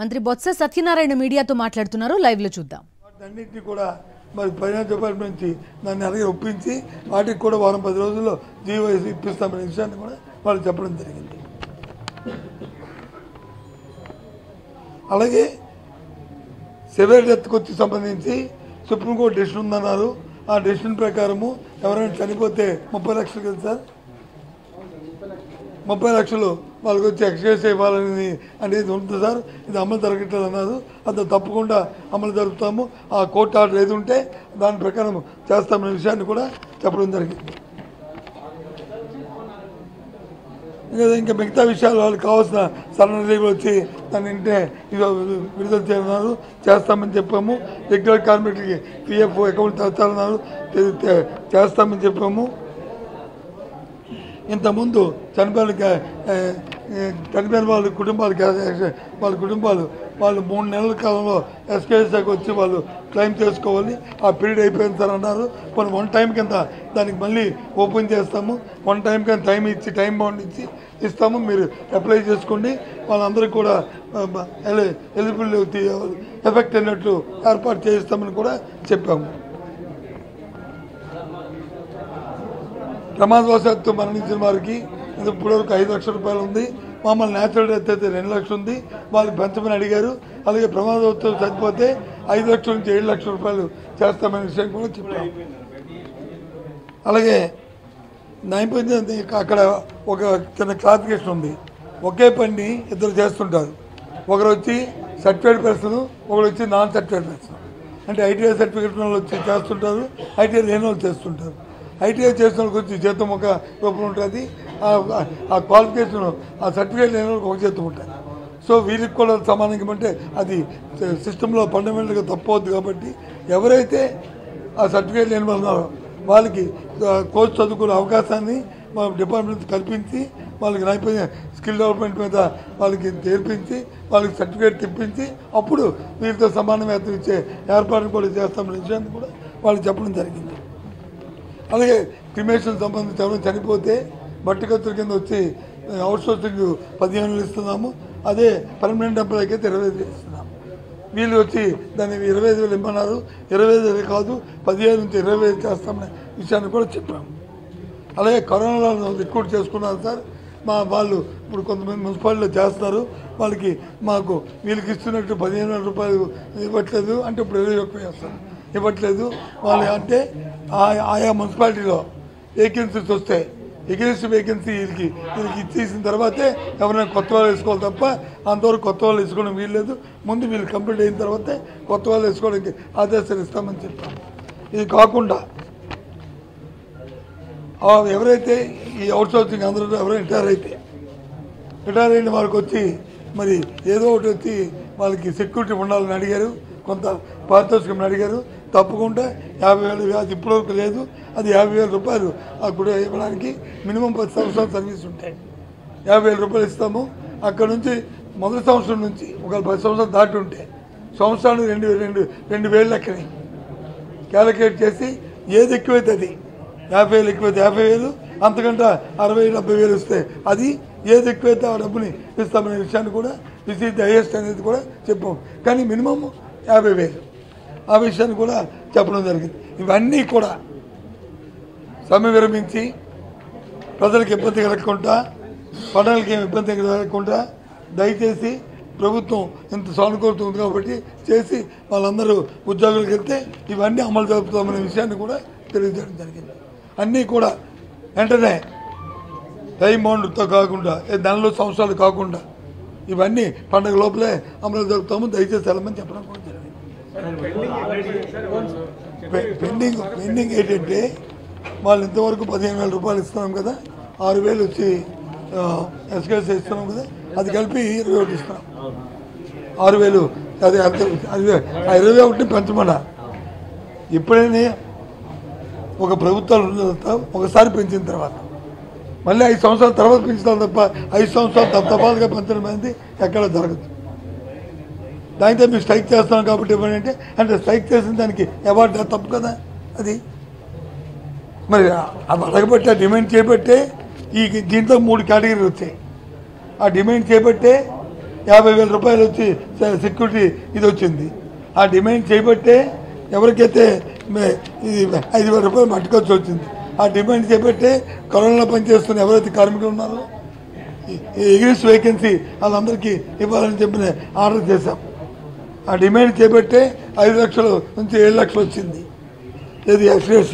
మంత్రి బొత్స సత్యనారాయణ మీడియాతో మాట్లాడుతున్నారు. లైవ్ లో చూద్దాం. అన్నింటినీ కూడా మరి ఫైనాన్స్ డిపార్ట్మెంట్ నుంచి నన్ను అలాగే ఒప్పించి వాటికి కూడా వారం 10 రోజుల్లో జీవో ఇప్పిస్తామనే విషయాన్ని కూడా వాళ్ళు చెప్పడం జరిగింది. అలాగే సివియర్ డెత్కి వచ్చి సంబంధించి సుప్రీంకోర్టు డెసిషన్ ఉందన్నారు. ఆ డెసిషన్ ప్రకారము ఎవరైనా చనిపోతే 30 లక్షలు కదా సార్, 30 లక్షలు వాళ్ళకి వచ్చి ఎక్స్గ్రేస్ ఇవ్వాలని అనేది ఉంటుంది సార్. ఇది అమలు జరగట్లేదు అన్నారు. అది తప్పకుండా అమలు జరుపుతాము. ఆ కోర్టు ఆర్డర్ ఏది ఉంటే దాని ప్రకారం చేస్తామనే విషయాన్ని కూడా చెప్పడం జరిగింది. ఇంకా మిగతా విషయాలు వాళ్ళకి కావాల్సిన సడన్ రిలీవ్ వచ్చి దాన్ని ఇంటే విడుదల చేయమన్నారు, చేస్తామని చెప్పాము. రెగ్యులర్ కార్మికులకి పిఎఫ్ అకౌంట్ తెచ్చాలన్నారు, చేస్తామని చెప్పాము. ఇంతకుముందు చనిపోయిన వాళ్ళ కుటుంబాలు వాళ్ళు 3 నెలల కాలంలో ఎస్కేఎస్కి వచ్చి వాళ్ళు క్లెయిమ్ చేసుకోవాలి. ఆ పీరియడ్ అయిపోయింది సార్ అన్నారు. కొన్ని 1 టైం కింద దానికి మళ్ళీ ఓపెన్ చేస్తాము. 1 టైం కింద టైం బౌండ్ ఇచ్చి ఇస్తాము. మీరు అప్లై చేసుకోండి. వాళ్ళందరికీ కూడా ఎలిజిబిలిటీ ఎఫెక్ట్ అయినట్లు ఏర్పాటు చేయిస్తామని కూడా చెప్పాము. ప్రమాదవశాత్తు మరణించిన వారికి ఇప్పటివరకు 5 లక్షల రూపాయలు ఉంది. మామూలు న్యాచురల్ డెత్ అయితే 2 లక్షలు ఉంది. వాళ్ళు పెంచమని అడిగారు. అలాగే ప్రమాదవశాత్తు చనిపోతే 5 లక్షల నుంచి 7 లక్షల రూపాయలు చేస్తామనే విషయం కూడా చెప్పాం. అలాగే నైపుణ్యం అక్కడ ఒక చిన్న క్లారిఫికేషన్ ఉంది. ఒకే పని ఇద్దరు చేస్తుంటారు. ఒకరు వచ్చి సర్టిఫైడ్ పర్సన్, ఒకరు వచ్చి నాన్ సర్టిఫైడ్ పర్సన్. అంటే ఐటీఐ సర్టిఫికేట్ వాళ్ళు వచ్చి చేస్తుంటారు, ఐటీఐ లేని వాళ్ళు చేస్తుంటారు. ఐటీఐ చేసిన వాళ్ళకి వచ్చి జీతం ఒక రూపం ఉంటుంది. ఆ క్వాలిఫికేషన్ ఆ సర్టిఫికేట్ లేని వాళ్ళకి ఒక జీతం ఉంటుంది. సో వీళ్ళకి కూడా సమానంగా అంటే అది సిస్టంలో ఫండమెంటల్గా తప్పవద్దు. కాబట్టి ఎవరైతే ఆ సర్టిఫికేట్ లేని వాళ్ళు ఉన్నారో వాళ్ళకి కోర్సు చదువుకునే అవకాశాన్ని మా డిపార్ట్మెంట్ కల్పించి వాళ్ళకి నైపుణ్య స్కిల్ డెవలప్మెంట్ మీద వాళ్ళకి నేర్పించి వాళ్ళకి సర్టిఫికేట్ తెప్పించి అప్పుడు వీరితో సమాన వేతనం ఇచ్చే ఏర్పాటు కూడా చేస్తామనే విషయాన్ని కూడా వాళ్ళు చెప్పడం జరిగింది. అలాగే క్రిమేషన్ సంబంధించి ఎవరైనా చనిపోతే బట్టి ఖర్చుల కింద వచ్చి అవుట్సోర్సింగ్ 15,000 ఇస్తున్నాము. అదే పర్మనెంట్ ఎంప్లాయ్కి అయితే 25,000 ఇస్తున్నాము. వీళ్ళు వచ్చి దాన్ని 25,000 ఇమ్మన్నారు. 25,000 కాదు 15,000 నుంచి 20,000 చేస్తామనే విషయాన్ని కూడా చెప్పాము. అలాగే కరోనాలో రిక్రూట్ చేసుకున్నారు సార్. వాళ్ళు ఇప్పుడు కొంతమంది మున్సిపాలిటీలో చేస్తున్నారు. వాళ్ళకి మాకు వీళ్ళకి ఇస్తున్నట్టు 15,000 రూపాయలు ఇవ్వట్లేదు. అంటే ఇప్పుడు 21,000 చేస్తారు, ఇవ్వట్లేదు. వాళ్ళు అంటే ఆయా మున్సిపాలిటీలో వేకెన్సీస్ వస్తాయి. వేకెన్సీ వీళ్ళకి ఇచ్చేసిన తర్వాతే ఎవరైనా కొత్త వాళ్ళు వేసుకోవాలి తప్ప అంతవరకు కొత్త వాళ్ళు వేసుకోవడం వీల్లేదు. ముందు వీళ్ళు కంప్లీట్ అయిన తర్వాతే కొత్త వాళ్ళు వేసుకోవడానికి ఆదేశాలు ఇస్తామని చెప్పాము. ఇది కాకుండా ఎవరైతే ఈ అవుట్సోర్సింగ్ అందరూ ఎవరైనా రిటైర్ అయిన వాళ్ళకి వచ్చి మరి ఏదో ఒకటి వచ్చి వాళ్ళకి సెక్యూరిటీ ఉండాలని అడిగారు, కొంత పారితోషికం అడిగారు. తప్పకుండా 50,000 అది ఇప్పటివరకు లేదు. అది 50,000 రూపాయలు ఆ కూడా ఇవ్వడానికి మినిమం 10 సంవత్సరాల సర్వీస్ ఉంటాయి. 50,000 రూపాయలు ఇస్తాము. అక్కడ నుంచి మొదటి సంవత్సరం నుంచి ఒకవేళ 10 సంవత్సరాలు దాటి ఉంటే సంవత్సరానికి 2,000 లెక్కని క్యాలిక్యులేట్ చేసి ఏది ఎక్కువైతే అది 50,000 ఎక్కువైతే 50,000, అంతకంటే 60,000-70,000 ఇస్తే అది ఏది ఎక్కువైతే ఆ డబ్బుని ఇస్తామనే విషయాన్ని కూడా దిస్ ఈజ్ ది హైయెస్ట్ అనేది కూడా చెప్పాము. కానీ మినిమం 50,000 ఆ విషయాన్ని కూడా చెప్పడం జరిగింది. ఇవన్నీ కూడా సమ్మె విరమించి ప్రజలకు ఇబ్బంది కలగకుండా, పండుగలకి ఏమి ఇబ్బంది కలగకుండా దయచేసి ప్రభుత్వం ఇంత సానుకూలత ఉంది కాబట్టి చేసి వాళ్ళందరూ ఉద్యోగులకు వెళ్తే ఇవన్నీ అమలు జరుపుతామనే విషయాన్ని కూడా తెలియజేయడం జరిగింది. అన్నీ కూడా వెంటనే టైం బౌండ్తో కాకుండా 4 సంవత్సరాలు కాకుండా ఇవన్నీ పండుగ లోపలే అమలు జరుపుతాము. దయచేసి వెళ్ళమని చెప్పడం కూడా జరిగింది. పెండింగ్ ఏంటంటే వాళ్ళు ఇంతవరకు 15,000 రూపాయలు ఇస్తున్నాం కదా, 6,000 వచ్చి ఎస్కేఎస్ ఇస్తున్నాం కదా, అది కలిపి 21 ఇస్తున్నాం. 6,000 అది 21 పెంచమన్నా. ఎప్పుడైనా ఒక ప్రభుత్వాలు ఉన్న తర్వాత ఒకసారి పెంచిన తర్వాత మళ్ళీ 5 సంవత్సరాల తర్వాత పెంచుతాం తప్ప 5 సంవత్సరాలు తప్పలుగా పెంచడం అనేది ఎక్కడ జరగదు. దానితో మీరు స్ట్రైక్ చేస్తున్నాం కాబట్టి ఏమంటే అంటే స్ట్రైక్ చేసిన దానికి అవార్డు తప్పు కదా. అది మరి అది అడగబట్టే డిమాండ్ చేపట్టే ఈ దీంట్లో 3 కేటగిరీలు వచ్చాయి. ఆ డిమాండ్ చేపట్టే 50,000 రూపాయలు వచ్చి సెక్యూరిటీ ఇది వచ్చింది. ఆ డిమాండ్ చేయబట్టే ఎవరికైతే ఇది 5,000 రూపాయలు మట్టుకొచ్చి వచ్చింది. ఆ డిమాండ్ చేయబట్టే కరోనాలో పనిచేస్తున్న ఎవరైతే కార్మికులు ఉన్నారో ఎగ్జిస్ట్ వేకెన్సీ వాళ్ళందరికీ ఇవ్వాలని చెప్పిన ఆర్డర్ చేశాం. ఆ డిమాండ్ చేయబట్టే 5 లక్షల నుంచి 7 లక్షలు వచ్చింది. ఇది ఎక్స్ప్రెస్